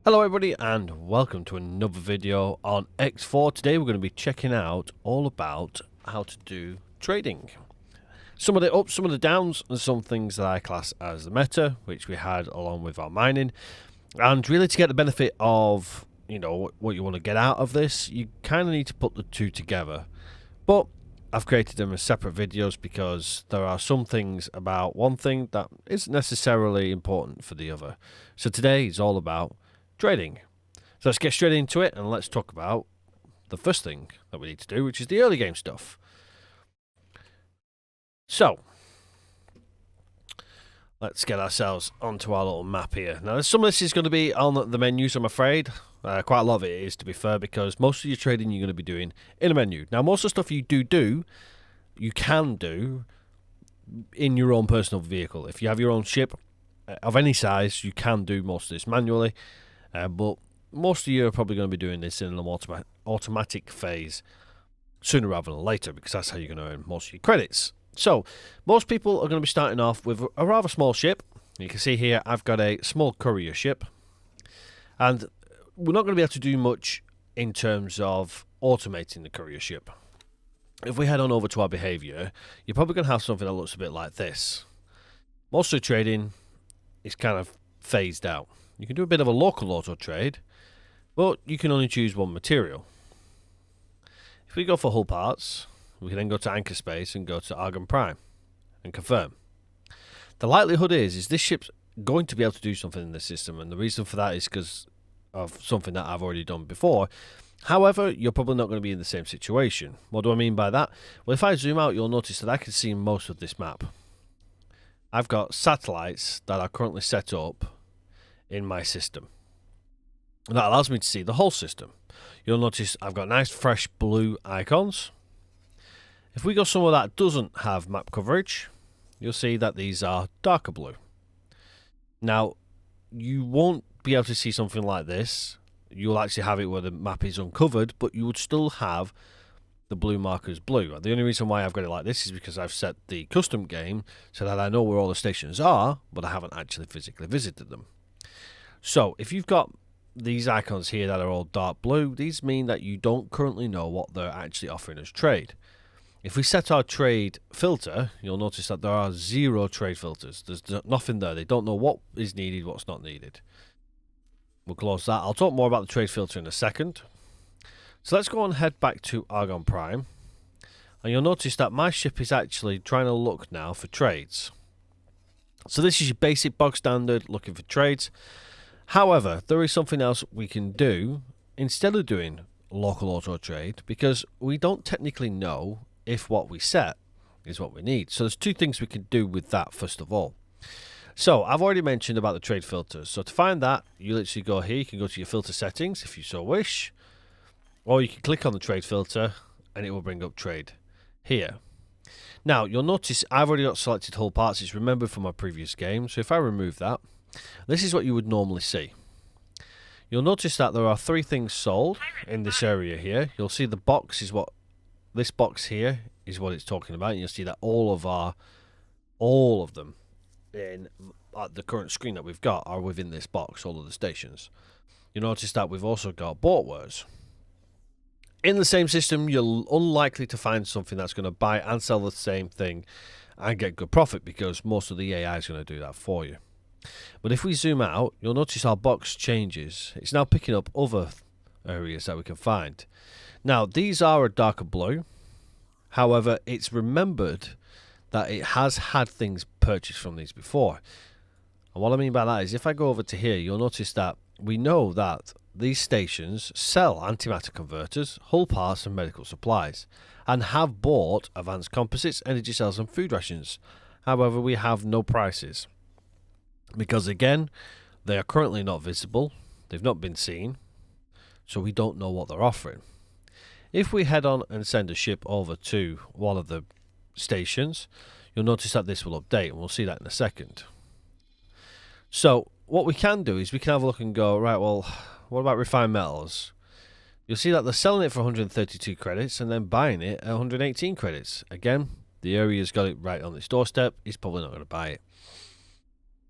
Hello everybody and welcome to another video on X4. Today we're going to be checking out all about how to do trading. Some of the ups, some of the downs, and some things that I class as the meta, which we had along with our mining. And really to get the benefit of, what you want to get out of this, you kind of need to put the two together. But I've created them as separate videos because there are some things about one thing that isn't necessarily important for the other. So today is all about trading. So let's get straight into it and let's talk about the first thing that we need to do, which is the early game stuff. So let's get ourselves onto our little map here. Now some of this is going to be on the menus, I'm afraid. Quite a lot of it is, to be fair, because most of your trading you're going to be doing in a menu. Now most of the stuff you you can do in your own personal vehicle. If you have your own ship of any size, you can do most of this manually. But most of you are probably going to be doing this in an automatic phase sooner rather than later, because that's how you're going to earn most of your credits. So most people are going to be starting off with a rather small ship. You can see here I've got a small courier ship, and we're not going to be able to do much in terms of automating the courier ship. If we head on over to our behavior, you're probably going to have something that looks a bit like this. Most of the trading is kind of phased out. You can do a bit of a local auto trade, but you can only choose one material. If we go for hull parts, we can then go to anchor space and go to Argon Prime and confirm. The likelihood is this ship's going to be able to do something in the system, and the reason for that is because of something that I've already done before. However, you're probably not going to be in the same situation. What do I mean by that? Well, if I zoom out, you'll notice that I can see most of this map. I've got satellites that are currently set up in my system, and that allows me to see the whole system. You'll notice I've got nice fresh blue icons. If we go somewhere that doesn't have map coverage, you'll see that these are darker blue. Now you won't be able to see something like this. You'll actually have it where the map is uncovered, but you would still have the blue markers blue. The only reason why I've got it like this is because I've set the custom game so that I know where all the stations are, but I haven't actually physically visited them. So if you've got these icons here that are all dark blue, these mean that you don't currently know what they're actually offering as trade. If we set our trade filter, you'll notice that there are 0 trade filters. There's nothing there. They don't know what is needed, what's not needed. We'll close that. I'll talk more about the trade filter in a second. So let's go and head back to Argon Prime, and you'll notice that my ship is actually trying to look now for trades. So this is your basic bog standard looking for trades. However, there is something else we can do instead of doing local auto trade, because we don't technically know if what we set is what we need. So there's 2 things we can do with that first of all. So I've already mentioned about the trade filters. So to find that, you literally go here. You can go to your filter settings if you so wish, or you can click on the trade filter and it will bring up trade here. Now you'll notice I've already got selected hull parts. It's remembered from my previous game. So if I remove that, this is what you would normally see. You'll notice that there are 3 things sold in this area here. You'll see the box is what this box here is what it's talking about. And you'll see that all of them in the current screen that we've got are within this box, all of the stations. You'll notice that we've also got bought wares. In the same system, you're unlikely to find something that's going to buy and sell the same thing and get good profit, because most of the AI is going to do that for you. But if we zoom out, you'll notice our box changes. It's now picking up other areas that we can find. Now, these are a darker blue. However, it's remembered that it has had things purchased from these before. And what I mean by that is if I go over to here, you'll notice that we know that these stations sell antimatter converters, hull parts and medical supplies, and have bought advanced composites, energy cells and food rations. However, we have no prices, because again, they are currently not visible, they've not been seen, so we don't know what they're offering. If we head on and send a ship over to one of the stations, you'll notice that this will update, and we'll see that in a second. So what we can do is we can have a look and go, right, well, what about refined metals? You'll see that they're selling it for 132 credits and then buying it at 118 credits. Again, the area's got it right on its doorstep. He's probably not going to buy it.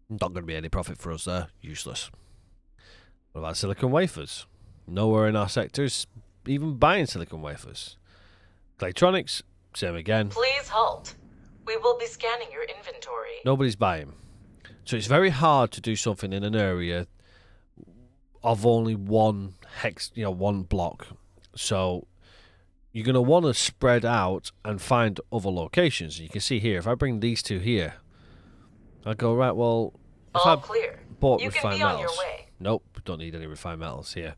Not going to be any profit for us there. Useless. What about silicon wafers? Nowhere in our sector is even buying silicon wafers. Electronics, same again. Please halt. We will be scanning your inventory. Nobody's buying. So it's very hard to do something in an area of only one one block. So you're going to want to spread out and find other locations. You can see here, if I bring these two here, I go, right, well, if All I clear. bought You refined can be on metals. your way. Nope, don't need any refined metals here.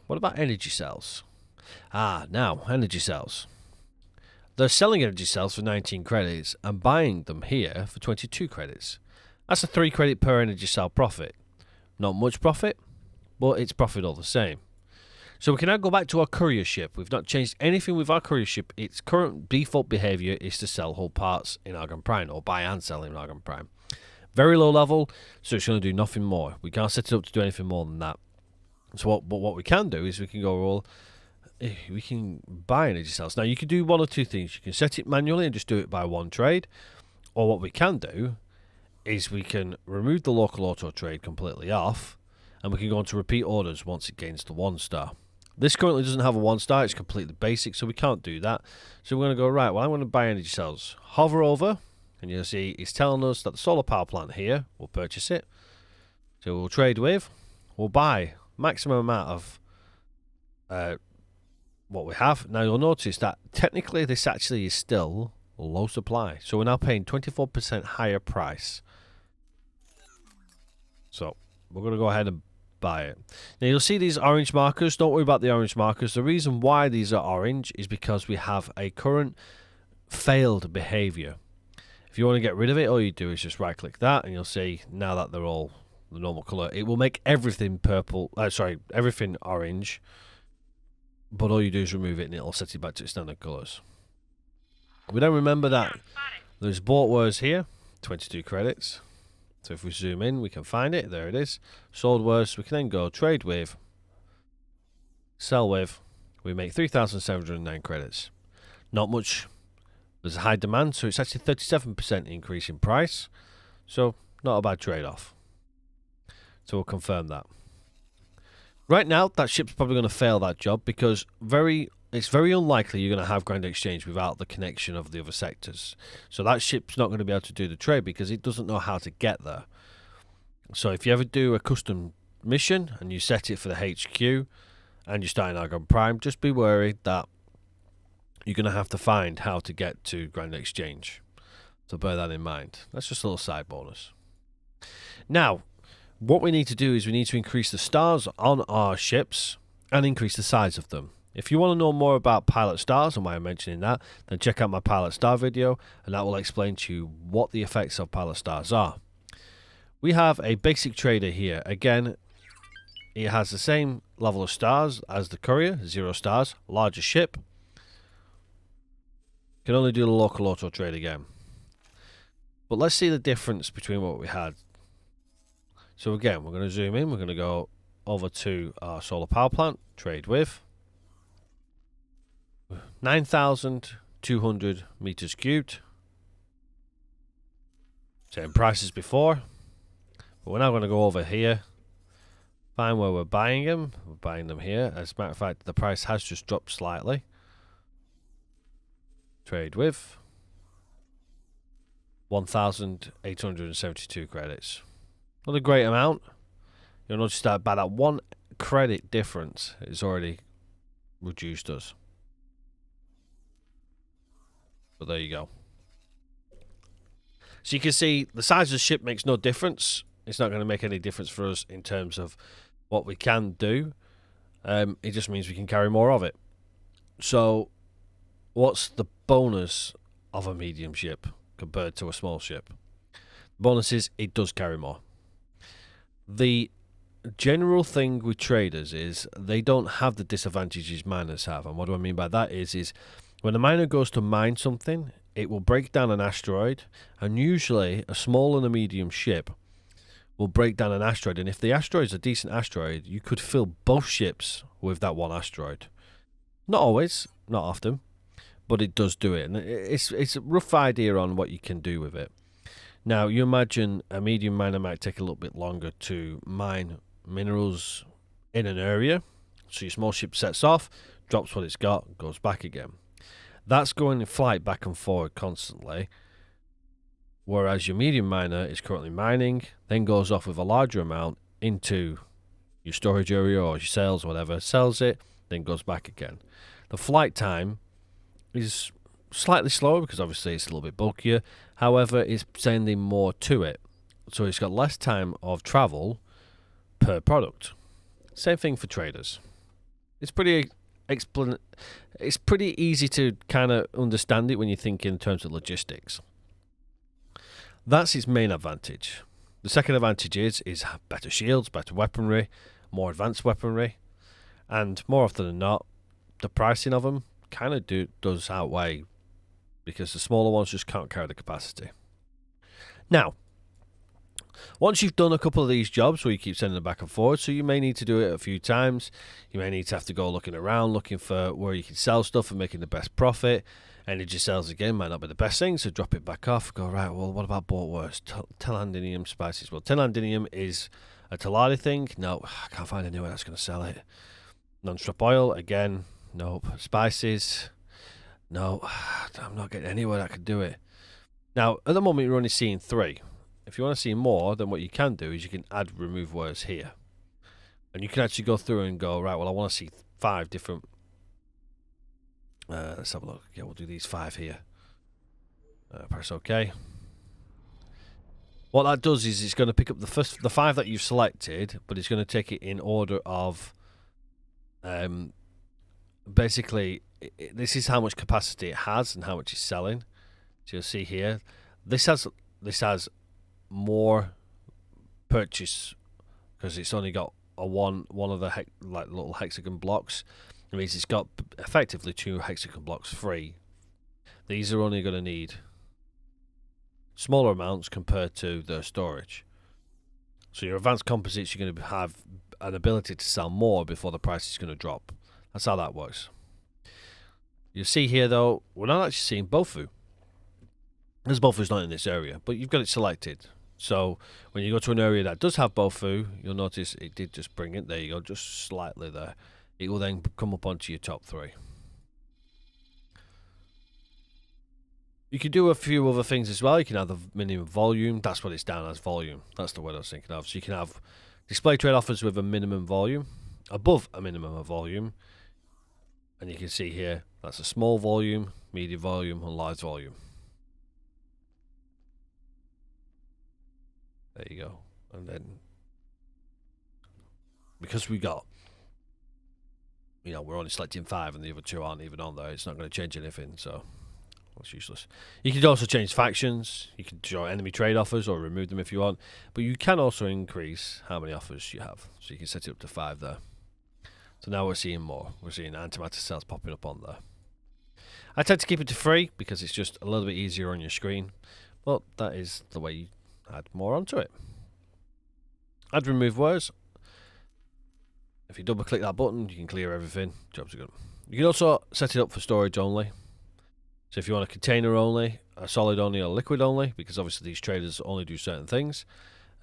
What about energy cells? Now, energy cells. They're selling energy cells for 19 credits and buying them here for 22 credits. That's a 3 credit per energy cell profit. Not much profit, but it's profit all the same. So we can now go back to our courier ship. We've not changed anything with our courier ship. Its current default behavior is to sell whole parts in Argon Prime, or buy and sell in Argon Prime. Very low level, so it's going to do nothing more. We can't set it up to do anything more than that. So what we can do is we can go, well, we can buy energy cells. Now you can do one or two things. You can set it manually and just do it by one trade, or what we can do is we can remove the local auto trade completely off, and we can go on to repeat orders once it gains the 1 star. This currently doesn't have a 1 star, it's completely basic, so we can't do that. So we're going to go, right, well, I'm going to buy energy cells. Hover over, and you'll see it's telling us that the solar power plant here, we'll purchase it. So we'll trade with, we'll buy maximum amount of what we have. Now you'll notice that technically this actually is still low supply. So we're now paying 24% higher price. So we're going to go ahead and buy it. Now you'll see these orange markers. Don't worry about the orange markers. The reason why these are orange is because we have a current failed behavior. If you want to get rid of it, all you do is just right click that and you'll see now that they're all the normal color. It will make everything purple, everything orange, but all you do is remove it and it'll set it back to its standard colors. We don't remember that there's bought wares here, 22 credits. So if we zoom in, we can find it. There it is. Sold wares. We can then go trade with, sell with. We make 3,709 credits. Not much. There's a high demand, so it's actually 37% increase in price. So not a bad trade-off. So we'll confirm that. Right now, that ship's probably going to fail that job because it's very unlikely you're going to have Grand Exchange without the connection of the other sectors. So that ship's not going to be able to do the trade because it doesn't know how to get there. So if you ever do a custom mission and you set it for the HQ and you're starting Argon Prime, just be worried that you're going to have to find how to get to Grand Exchange. So bear that in mind. That's just a little side bonus. Now, what we need to do is we need to increase the stars on our ships and increase the size of them. If you want to know more about pilot stars and why I'm mentioning that, then check out my pilot star video and that will explain to you what the effects of pilot stars are. We have a basic trader here. Again, it has the same level of stars as the courier, 0 stars, larger ship. Can only do the local auto trade again. But let's see the difference between what we had. So again, we're going to zoom in. We're going to go over to our solar power plant, trade with 9,200 meters cubed. Same price as before. But we're now going to go over here, find where we're buying them. We're buying them here. As a matter of fact, the price has just dropped slightly. Trade with 1,872 credits. Not a great amount. You'll notice that by that 1 credit difference, it's already reduced us. But there you go. So you can see the size of the ship makes no difference. It's not going to make any difference for us in terms of what we can do. It just means we can carry more of it. So what's the bonus of a medium ship compared to a small ship? The bonus is it does carry more. The general thing with traders is they don't have the disadvantages miners have. And what do I mean by that is when a miner goes to mine something, it will break down an asteroid, and usually a small and a medium ship will break down an asteroid, and if the asteroid is a decent asteroid, you could fill both ships with that one asteroid. Not always, not often, but it does do it, and it's a rough idea on what you can do with it. Now, you imagine a medium miner might take a little bit longer to mine minerals in an area. So your small ship sets off, drops what it's got, goes back again. That's going in flight back and forward constantly. Whereas your medium miner is currently mining, then goes off with a larger amount into your storage area or your sales or whatever, sells it, then goes back again. The flight time is slightly slower because obviously it's a little bit bulkier. However, it's sending more to it. So it's got less time of travel per product. Same thing for traders. It's pretty it's pretty easy to kind of understand it when you think in terms of logistics. That's its main advantage. The second advantage is better shields, better weaponry, more advanced weaponry, and more often than not, the pricing of them kind of does outweigh, because the smaller ones just can't carry the capacity. Now, once you've done a couple of these jobs where you keep sending them back and forth, so you may need to do it a few times, you may need to have to go looking around, looking for where you can sell stuff and making the best profit. Energy sales again might not be the best thing, so drop it back off, go, right, well, what about Bortworth? Telandinium spices. Well, Telandinium is a Taladi thing. No, I can't find anywhere that's going to sell it. Non-strop oil, again, nope. Spices, no, I'm not getting anywhere that could do it. Now, at the moment, you're only seeing 3. If you want to see more, then what you can do is you can add remove words here. And you can actually go through and go, right, well, I want to see 5 different. Let's have a look. Yeah, we'll do these 5 here. Press OK. What that does is it's going to pick up the 5 that you've selected, but it's going to take it in order of. Basically, this is how much capacity it has and how much it's selling. So you'll see here, this has more purchase because it's only got a one of the like little hexagon blocks. It means it's got effectively 2 hexagon blocks free. These are only going to need smaller amounts compared to the storage. So your advanced composites, you're going to have an ability to sell more before the price is going to drop. That's how that works. You see here though, we're not actually seeing Bofu. Because Bofu's not in this area, but you've got it selected. So when you go to an area that does have Bofu, you'll notice it did just bring it. There you go, just slightly there. It will then come up onto your top 3. You can do a few other things as well. You can have the minimum volume. That's what it's down as, volume. That's the word I was thinking of. So you can have display trade offers with a minimum volume, above a minimum of volume. And you can see here, that's a small volume, medium volume, and large volume. There you go. And then, because we got, we're only selecting 5 and the other 2 aren't even on there, it's not going to change anything, so that's useless. You can also change factions. You can show enemy trade offers or remove them if you want, but you can also increase how many offers you have. So you can set it up to 5 there. So now we're seeing more. We're seeing antimatter cells popping up on there. I tend to keep it to 3 because it's just a little bit easier on your screen, but that is the way you add more onto it. Add remove words. If you double click that button, you can clear everything. Jobs are good. You can also set it up for storage only. So if you want a container only, a solid only, or liquid only, because obviously these traders only do certain things.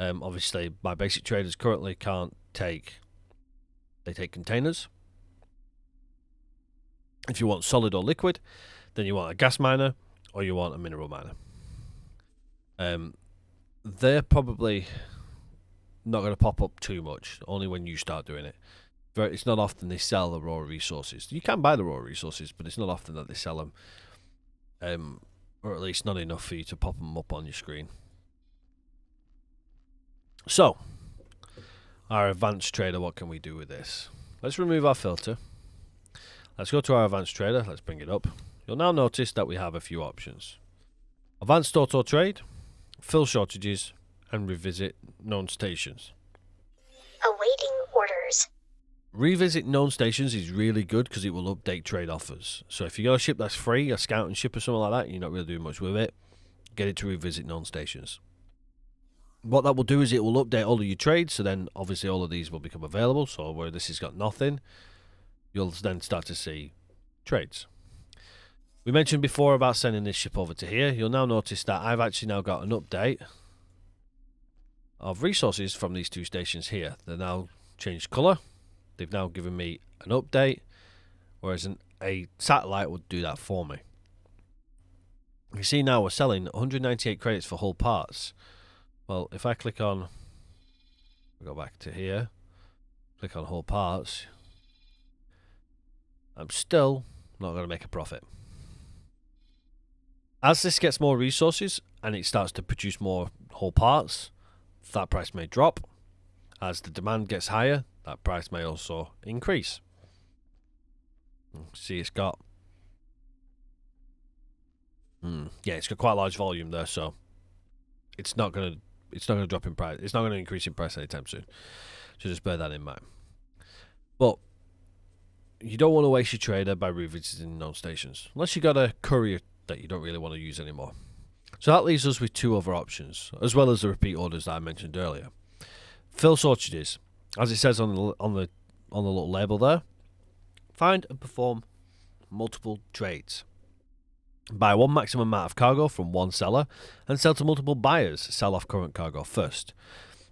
Obviously my basic traders currently can't take, they take containers. If you want solid or liquid, then you want a gas miner or you want a mineral miner. They're probably not going to pop up too much, only when you start doing it. It's not often they sell the raw resources. You can buy the raw resources, but it's not often that they sell them, or at least not enough for you to pop them up on your screen. So, our advanced trader, what can we do with this? Let's remove our filter. Let's go to our advanced trader. Let's bring it up. You'll now notice that we have a few options. Advanced auto trade, fill shortages, and revisit known stations. Awaiting orders. Revisit known stations is really good because it will update trade offers. So if you got a ship that's free, a scouting ship or something like that, you're not really doing much with it, get it to revisit known stations. What that will do is it will update all of your trades, so then obviously all of these will become available. So where this has got nothing, you'll then start to see trades. We mentioned before about sending this ship over to here. You'll now notice that I've actually now got an update of resources from these two stations here. They're now changed colour. They've now given me an update, whereas a satellite would do that for me. You see now we're selling 198 credits for hull parts. Well, if I click on, go back to here, click on hull parts, I'm still not going to make a profit. As this gets more resources and it starts to produce more hull parts, that price may drop. As the demand gets higher, that price may also increase. See, it's got it's got quite a large volume there, so it's not gonna drop in price. It's not gonna increase in price anytime soon. So just bear that in mind. But you don't want to waste your trader by revisiting known stations, unless you got a courier that you don't really want to use anymore. So that leaves us with two other options, as well as the repeat orders that I mentioned earlier. Fill shortages, as it says on the little label there. Find and perform multiple trades. Buy one maximum amount of cargo from one seller and sell to multiple buyers. Sell off current cargo first.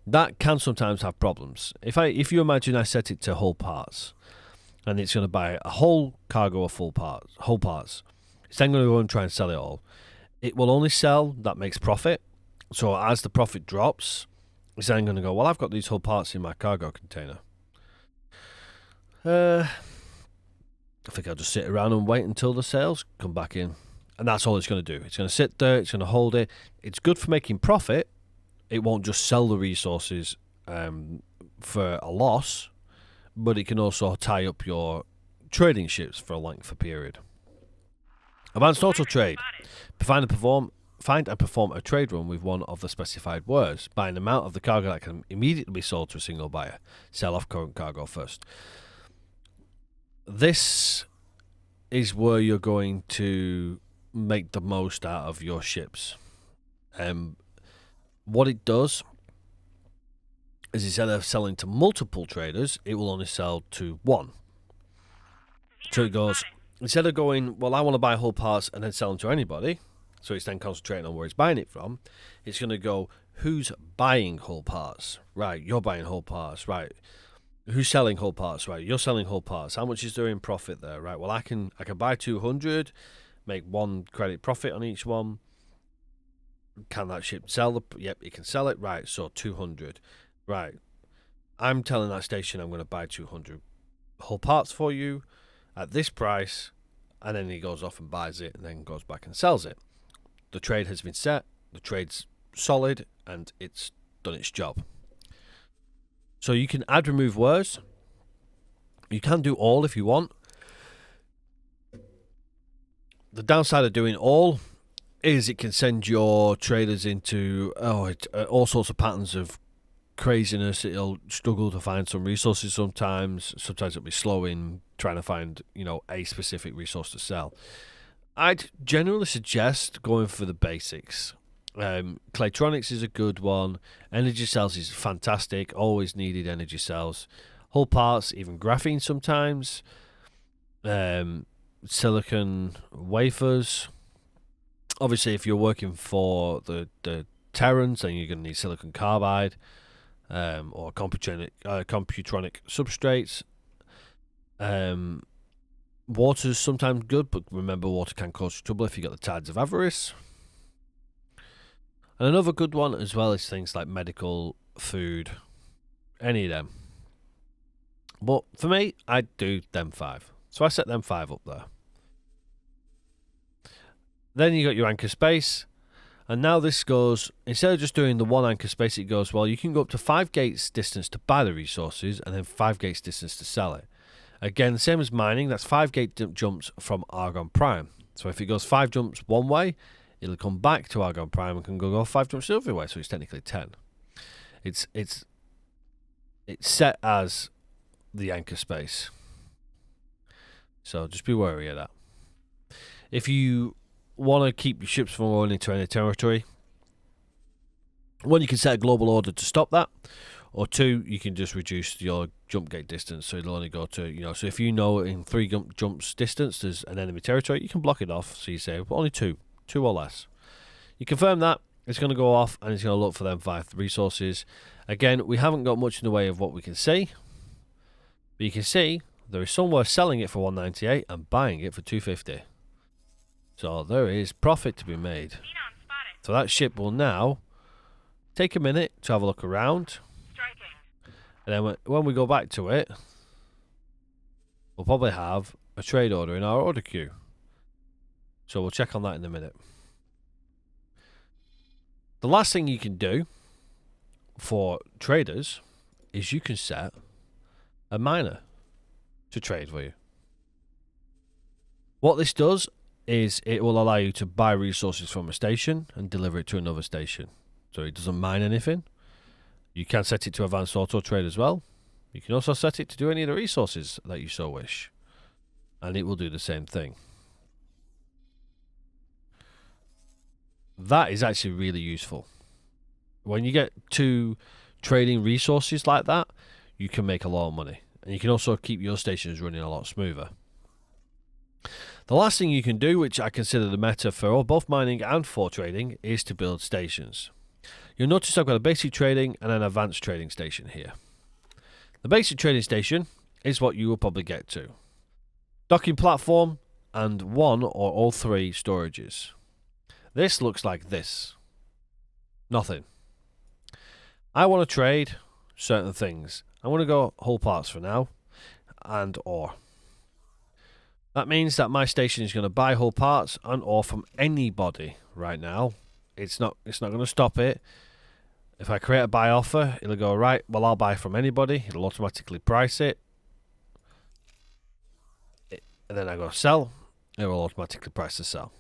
That can sometimes have problems. If you imagine I set it to whole parts, and it's going to buy a whole cargo of whole parts, it's then going to go and try and sell it all. It will only sell that makes profit. So as the profit drops, it's then going to go, well, I've got these whole parts in my cargo container. I think I'll just sit around and wait until the sales come back in. And that's all it's going to do. It's going to sit there. It's going to hold it. It's good for making profit. It won't just sell the resources for a loss, but it can also tie up your trading ships for a length of period. Advanced auto trade. Find and perform a trade run with one of the specified words. Buy an amount of the cargo that can immediately be sold to a single buyer. Sell off current cargo first. This is where you're going to make the most out of your ships. What it does is instead of selling to multiple traders, it will only sell to one. So it goes, instead of going, well, I want to buy whole parts and then sell them to anybody, so it's then concentrating on where it's buying it from, it's going to go, who's buying whole parts? Right, you're buying whole parts. Right, who's selling whole parts? Right, you're selling whole parts. How much is there in profit there? Right, well, I can buy 200, make 1 credit profit on each one. Can that ship sell? Yep, it can sell it. Right, so 200. Right, I'm telling that station I'm going to buy 200 whole parts for you at this price, and then he goes off and buys it and then goes back and sells it. The trade has been set, the trade's solid, and it's done its job. So you can add, remove words. You can do all if you want. The downside of doing all is it can send your traders into all sorts of patterns of craziness. It'll struggle to find some resources sometimes. Sometimes it'll be slow in trying to find, a specific resource to sell. I'd generally suggest going for the basics. Claytronics is a good one. Energy cells is fantastic. Always needed energy cells. Whole parts, even graphene sometimes. Silicon wafers. Obviously, if you're working for the Terrans, then you're going to need silicon carbide or computronic substrates. Water's sometimes good, but remember, water can cause trouble if you got the tides of avarice. And another good one as well is things like medical, food, any of them. But for me, I'd do them 5. So I set them 5 up there. Then you got your anchor space. And now this goes, instead of just doing the 1 anchor space, it goes, well, you can go up to 5 gates distance to buy the resources and then 5 gates distance to sell it. Again, the same as mining, that's 5 gate jumps from Argon Prime. So if it goes 5 jumps one way, it'll come back to Argon Prime and can go 5 jumps the other way, so it's technically 10. It's set as the anchor space. So just be wary of that. If you want to keep your ships from rolling into any territory, 1, you can set a global order to stop that, or 2, you can just reduce your jump gate distance, so it'll only go to, so if in 3 jumps distance there's an enemy territory, you can block it off, so you say, well, only 2 or less. You confirm that, it's going to go off and it's going to look for them 5 resources. Again, we haven't got much in the way of what we can see, but you can see there is somewhere selling it for 198 and buying it for 250. So there is profit to be made. So that ship will now take a minute to have a look around. And then when we go back to it, we'll probably have a trade order in our order queue. So we'll check on that in a minute. The last thing you can do for traders is you can set a miner to trade for you. What this does is it will allow you to buy resources from a station and deliver it to another station. So it doesn't mine anything. You can set it to advanced auto trade as well. You can also set it to do any of the resources that you so wish, and it will do the same thing. That is actually really useful. When you get to trading resources like that, you can make a lot of money, and you can also keep your stations running a lot smoother. The last thing you can do, which I consider the meta for both mining and for trading, is to build stations. You'll notice I've got a basic trading and an advanced trading station here. The basic trading station is what you will probably get to. Docking platform and 1 or all 3 storages. This looks like this. Nothing. I want to trade certain things. I want to go whole parts for now and ore. That means that my station is going to buy whole parts and ore from anybody right now. It's not going to stop it. If I create a buy offer, it'll go, right, well, I'll buy from anybody. It'll automatically price it. And then I go sell. It will automatically price the sell.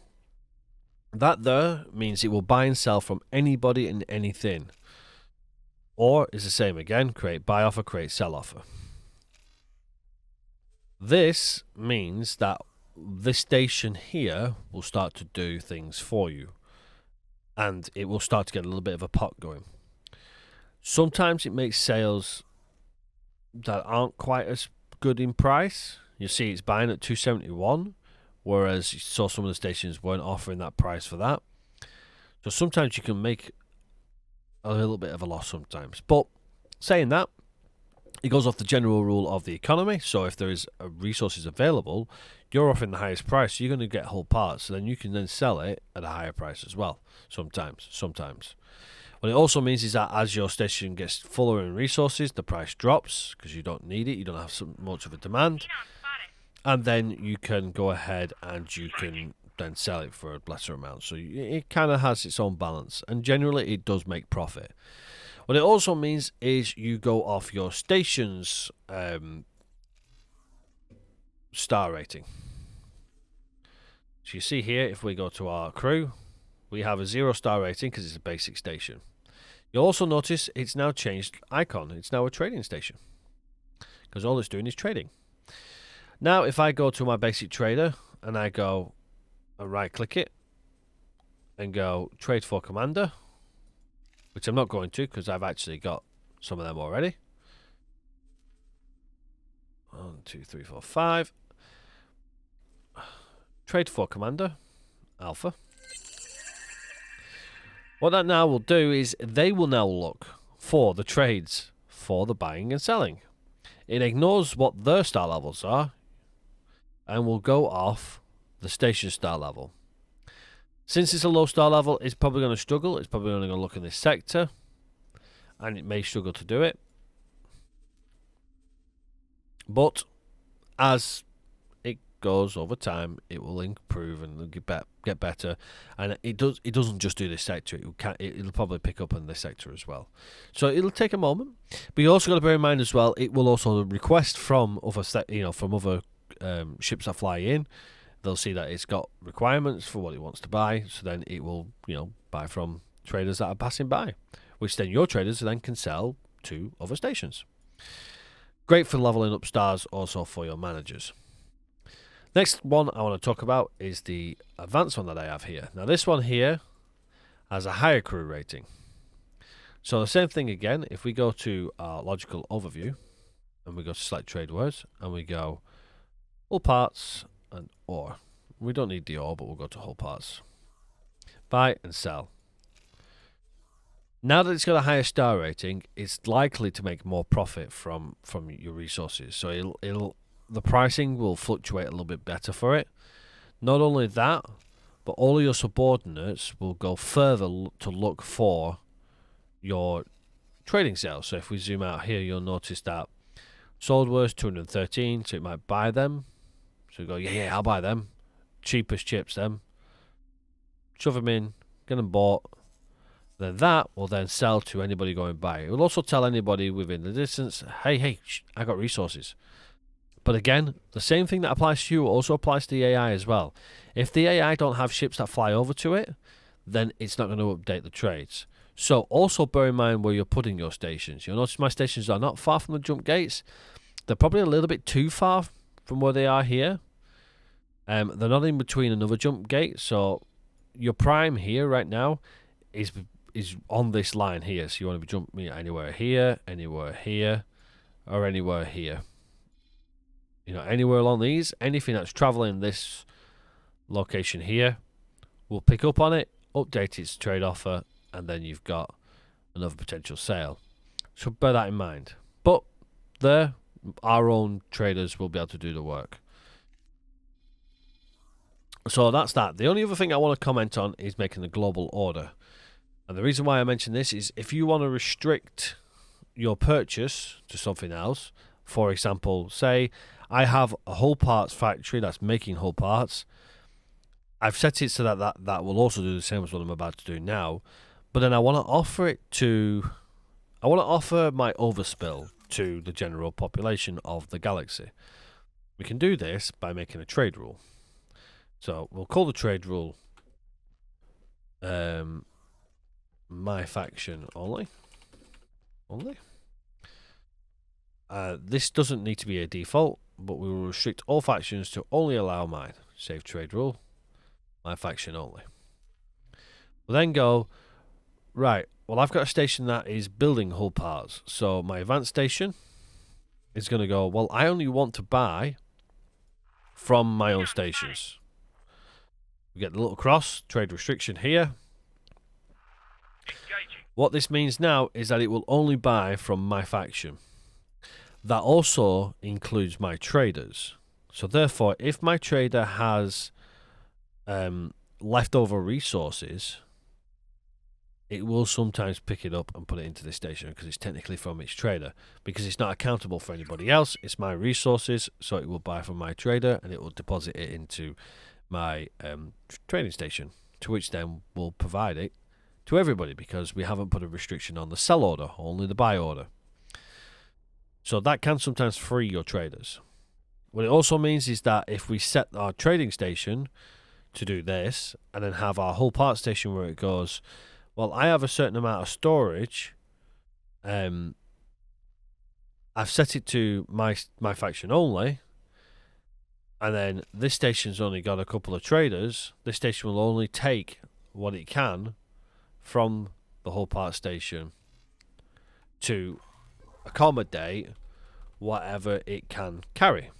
That there means it will buy and sell from anybody and anything. Or is the same again, create buy offer, create sell offer. This means that this station here will start to do things for you. And it will start to get a little bit of a pot going. Sometimes it makes sales that aren't quite as good in price. You see it's buying at 271, whereas you saw some of the stations weren't offering that price for that. So sometimes you can make a little bit of a loss sometimes. But saying that, it goes off the general rule of the economy. So if there is resources available, you're offering the highest price, so you're going to get whole parts. So then you can then sell it at a higher price as well. Sometimes. What it also means is that as your station gets fuller in resources, the price drops because you don't need it. You don't have so much of a demand. And then you can go ahead and you can then sell it for a lesser amount. So it kind of has its own balance. And generally, it does make profit. What it also means is you go off your station's star rating. So you see here, if we go to our crew, we have a 0-star rating because it's a basic station. You'll also notice it's now changed icon. It's now a trading station because all it's doing is trading. Now, if I go to my basic trader and I go and right-click it and go trade for commander, which I'm not going to because I've actually got some of them already. 1, 2, 3, 4, 5. Trade for commander, alpha. What that now will do is they will now look for the trades for the buying and selling. It ignores what their star levels are and will go off the station star level. Since it's a low star level, it's probably going to struggle. It's probably only going to look in this sector and it may struggle to do it. But as it goes over time, it will improve and get better. And it doesn't just do this sector. It'll probably pick up in this sector as well. So it'll take a moment. But you also got to bear in mind as well, it will also request from other ships that fly in. They'll see that it's got requirements for what it wants to buy. So then it will, buy from traders that are passing by, which then your traders then can sell to other stations. Great for leveling up stars, also for your managers. Next one I want to talk about is the advanced one that I have here. Now this one here has a higher crew rating. So the same thing again, if we go to our logical overview and we go to select trade words and we go all parts and ore. We don't need the ore, but we'll go to whole parts. Buy and sell. Now that it's got a higher star rating, it's likely to make more profit from your resources. So the pricing will fluctuate a little bit better for it. Not only that, but all of your subordinates will go further to look for your trading sales. So if we zoom out here, you'll notice that sold was 213, so it might buy them. So you go, yeah, I'll buy them. Cheapest chips, them. Shove them in, get them bought. Then that will then sell to anybody going by. It will also tell anybody within the distance, hey, I got resources. But again, the same thing that applies to you also applies to the AI as well. If the AI don't have ships that fly over to it, then it's not going to update the trades. So also bear in mind where you're putting your stations. You'll notice my stations are not far from the jump gates. They're probably a little bit too far from where they are here. They're not in between another jump gate. So your prime here right now is on this line here. So you want to jump me anywhere here, or anywhere here. You know, anywhere along these, anything that's traveling this location here will pick up on it, update its trade offer, and then you've got another potential sale. So bear that in mind. But there, our own traders will be able to do the work. So that's that. The only other thing I want to comment on is making a global order. And the reason why I mention this is if you want to restrict your purchase to something else, for example, say I have a hull parts factory that's making hull parts. I've set it so that will also do the same as what I'm about to do now. But then I want to offer my overspill to the general population of the galaxy. We can do this by making a trade rule. So we'll call the trade rule my faction only. This doesn't need to be a default, but we will restrict all factions to only allow mine. Save trade rule, my faction only. We'll then go, right, well I've got a station that is building hull parts. So my advanced station is going to go, well I only want to buy from my own stations. We get the little cross, trade restriction here. What this means now is that it will only buy from my faction. That also includes my traders. So therefore, if my trader has leftover resources, it will sometimes pick it up and put it into this station because it's technically from its trader. Because it's not accountable for anybody else, it's my resources, so it will buy from my trader and it will deposit it into my trading station, to which then will provide it to everybody because we haven't put a restriction on the sell order, only the buy order. So that can sometimes free your traders. What it also means is that if we set our trading station to do this and then have our whole part station where it goes, well, I have a certain amount of storage. I've set it to my faction only. And then this station's only got a couple of traders. This station will only take what it can from the whole part station to accommodate whatever it can carry.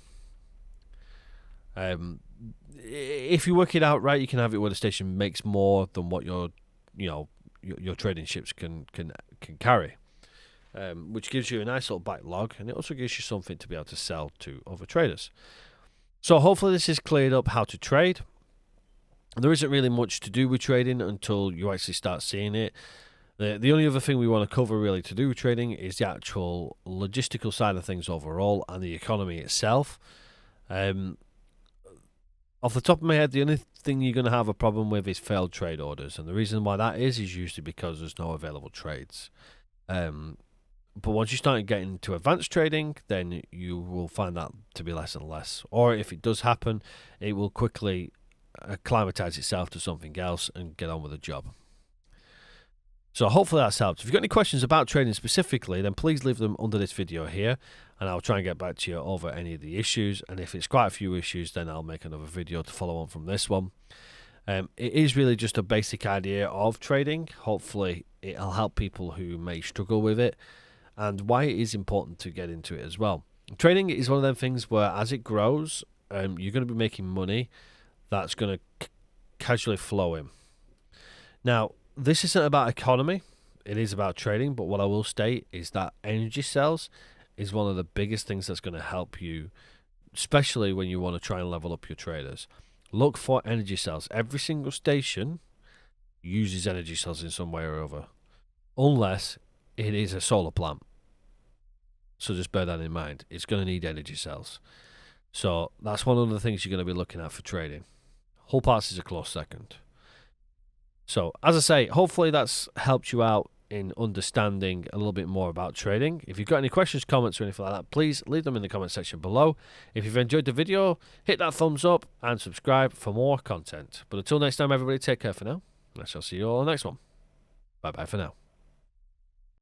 If you work it out right, you can have it where the station makes more than what your trading ships can carry, which gives you a nice little backlog, and it also gives you something to be able to sell to other traders. So hopefully this has cleared up how to trade. There isn't really much to do with trading until you actually start seeing it. The only other thing we want to cover really to do with trading is the actual logistical side of things overall and the economy itself. Off the top of my head, the only thing you're going to have a problem with is failed trade orders. And the reason why that is usually because there's no available trades. But once you start getting to advanced trading, then you will find that to be less and less. Or if it does happen, it will quickly acclimatize itself to something else and get on with the job. So hopefully that's helped. If you've got any questions about trading specifically, then please leave them under this video here, and I'll try and get back to you over any of the issues. And if it's quite a few issues, then I'll make another video to follow on from this one. It is really just a basic idea of trading. Hopefully it'll help people who may struggle with it, and why it is important to get into it as well. Trading is one of them things where as it grows, you're going to be making money that's going to casually flow in. Now, this isn't about economy. it is about trading, but what I will state is that energy cells is one of the biggest things that's going to help you, especially when you want to try and level up your traders. Look for energy cells. Every single station uses energy cells in some way or other, unless it is a solar plant. So just bear that in mind. It's going to need energy cells. So that's one of the things you're going to be looking at for trading. Hull parts is a close second. So as I say, hopefully that's helped you out in understanding a little bit more about trading. If you've got any questions, comments, or anything like that, please leave them in the comment section below. If you've enjoyed the video, hit that thumbs up and subscribe for more content. But until next time, everybody, take care for now. And I shall see you all on the next one. Bye bye for now.